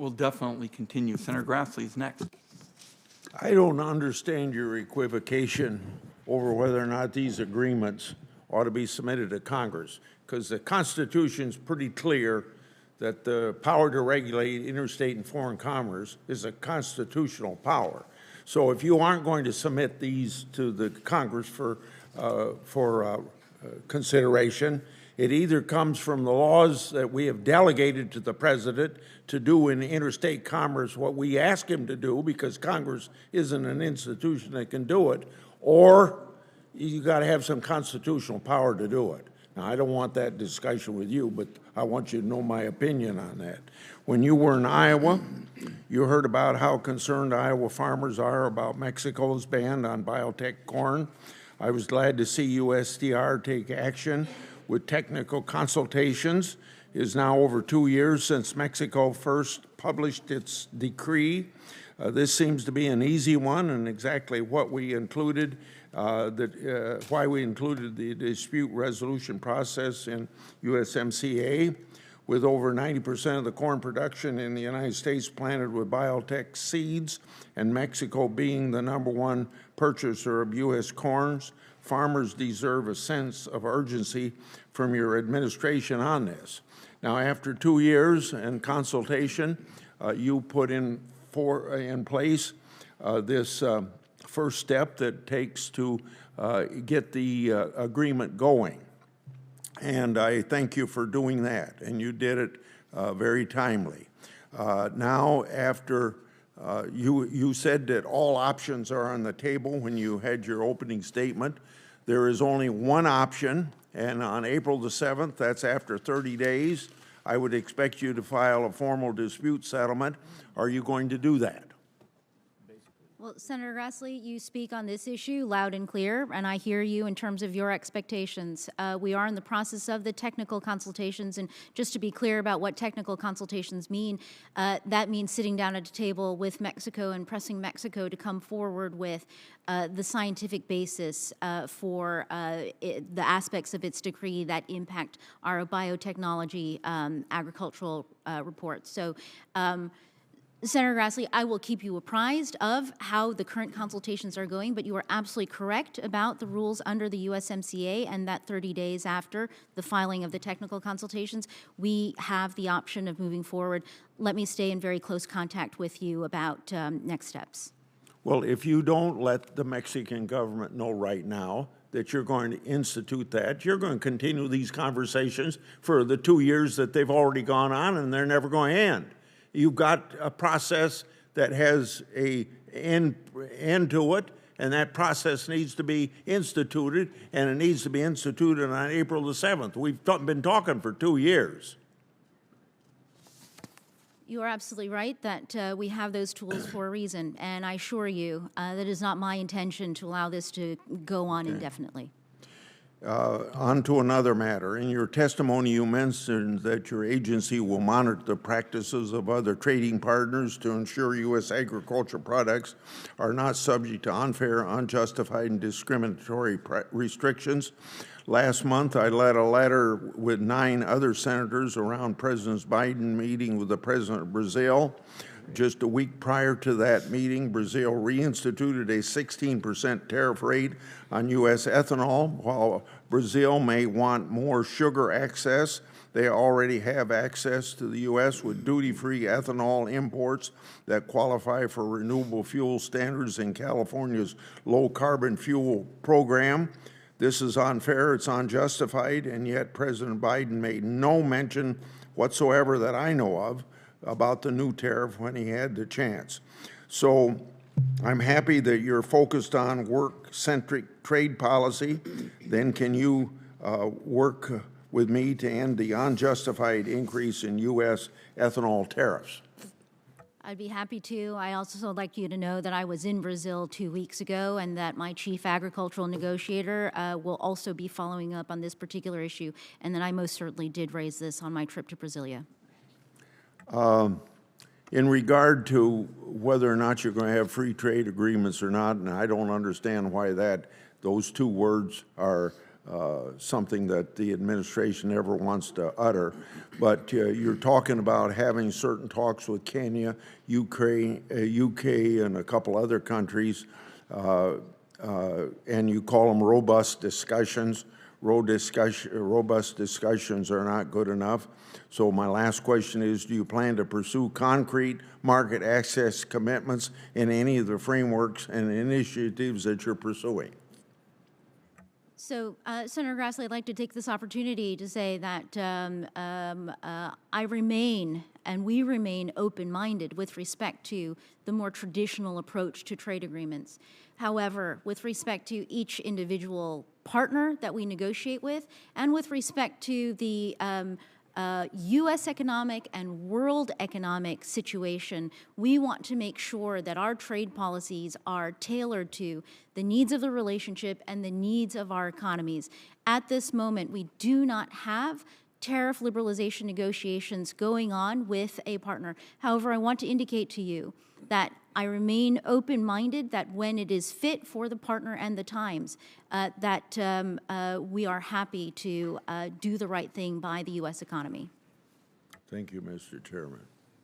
will definitely continue. Senator Grassley is next. I don't understand your equivocation over whether or not these agreements ought to be submitted to Congress, because the Constitution's pretty clear that the power to regulate interstate and foreign commerce is a constitutional power. So if you aren't going to submit these to the Congress for consideration, it either comes from the laws that we have delegated to the president to do in interstate commerce what we ask him to do, because Congress isn't an institution that can do it, or you got to have some constitutional power to do it. Now, I don't want that discussion with you, but I want you to know my opinion on that. When you were in Iowa, you heard about how concerned Iowa farmers are about Mexico's ban on biotech corn. I was glad to see USTR take action with technical consultations. It is now over 2 years since Mexico first published its decree. This seems to be an easy one, and exactly what we included, why we included the dispute resolution process in USMCA. With over 90% of the corn production in the United States planted with biotech seeds, and Mexico being the #1 purchaser of U.S. corns, farmers deserve a sense of urgency from your administration on this. Now, after 2 years and consultation, you put in place this first step that takes to get the agreement going. And I thank you for doing that, and you did it very timely. Now, after you said that all options are on the table when you had your opening statement, there is only one option, and on April the 7th, that's after 30 days, I would expect you to file a formal dispute settlement. Are you going to do that? Well, Senator Grassley, you speak on this issue loud and clear, and I hear you in terms of your expectations. We are in the process of the technical consultations, and just to be clear about what technical consultations mean, that means sitting down at a table with Mexico and pressing Mexico to come forward with the scientific basis for the aspects of its decree that impact our biotechnology agricultural reports. So. Senator Grassley, I will keep you apprised of how the current consultations are going, but you are absolutely correct about the rules under the USMCA, and that 30 days after the filing of the technical consultations, we have the option of moving forward. Let me stay in very close contact with you about next steps. Well, if you don't let the Mexican government know right now that you're going to institute that, you're going to continue these conversations for the 2 years that they've already gone on, and they're never going to end. You've got a process that has an end to it, and that process needs to be instituted, and it needs to be instituted on April the 7th. We've been talking for 2 years. You are absolutely right that we have those tools for a reason, and I assure you that it is not my intention to allow this to go on indefinitely. On to another matter. In your testimony, you mentioned that your agency will monitor the practices of other trading partners to ensure U.S. agricultural products are not subject to unfair, unjustified, and discriminatory restrictions. Last month, I led a letter with 9 other senators around President Biden meeting with the President of Brazil. Just a week prior to that meeting, Brazil reinstituted a 16% tariff rate on U.S. ethanol. While Brazil may want more sugar access, they already have access to the U.S. with duty-free ethanol imports that qualify for renewable fuel standards in California's low-carbon fuel program. This is unfair, it's unjustified, and yet President Biden made no mention whatsoever that I know of about the new tariff when he had the chance. So I'm happy that you're focused on work-centric trade policy. Then can you work with me to end the unjustified increase in U.S. ethanol tariffs? I'd be happy to. I also would like you to know that I was in Brazil 2 weeks ago, and that my chief agricultural negotiator will also be following up on this particular issue, and that I most certainly did raise this on my trip to Brasilia. In regard to whether or not you're going to have free trade agreements or not, and I don't understand why those two words are something that the administration never wants to utter. But you're talking about having certain talks with Kenya, UK, and a couple other countries, and you call them robust discussions. Robust discussions are not good enough. So my last question is, do you plan to pursue concrete market access commitments in any of the frameworks and initiatives that you're pursuing? So, Senator Grassley, I'd like to take this opportunity to say that I remain, and we remain open-minded with respect to the more traditional approach to trade agreements. However, with respect to each individual partner that we negotiate with, and with respect to the U.S. economic and world economic situation, we want to make sure that our trade policies are tailored to the needs of the relationship and the needs of our economies. At this moment, we do not have tariff liberalization negotiations going on with a partner. However, I want to indicate to you that I remain open-minded that when it is fit for the partner and the times, that we are happy to do the right thing by the U.S. economy. Thank you, Mr. Chairman.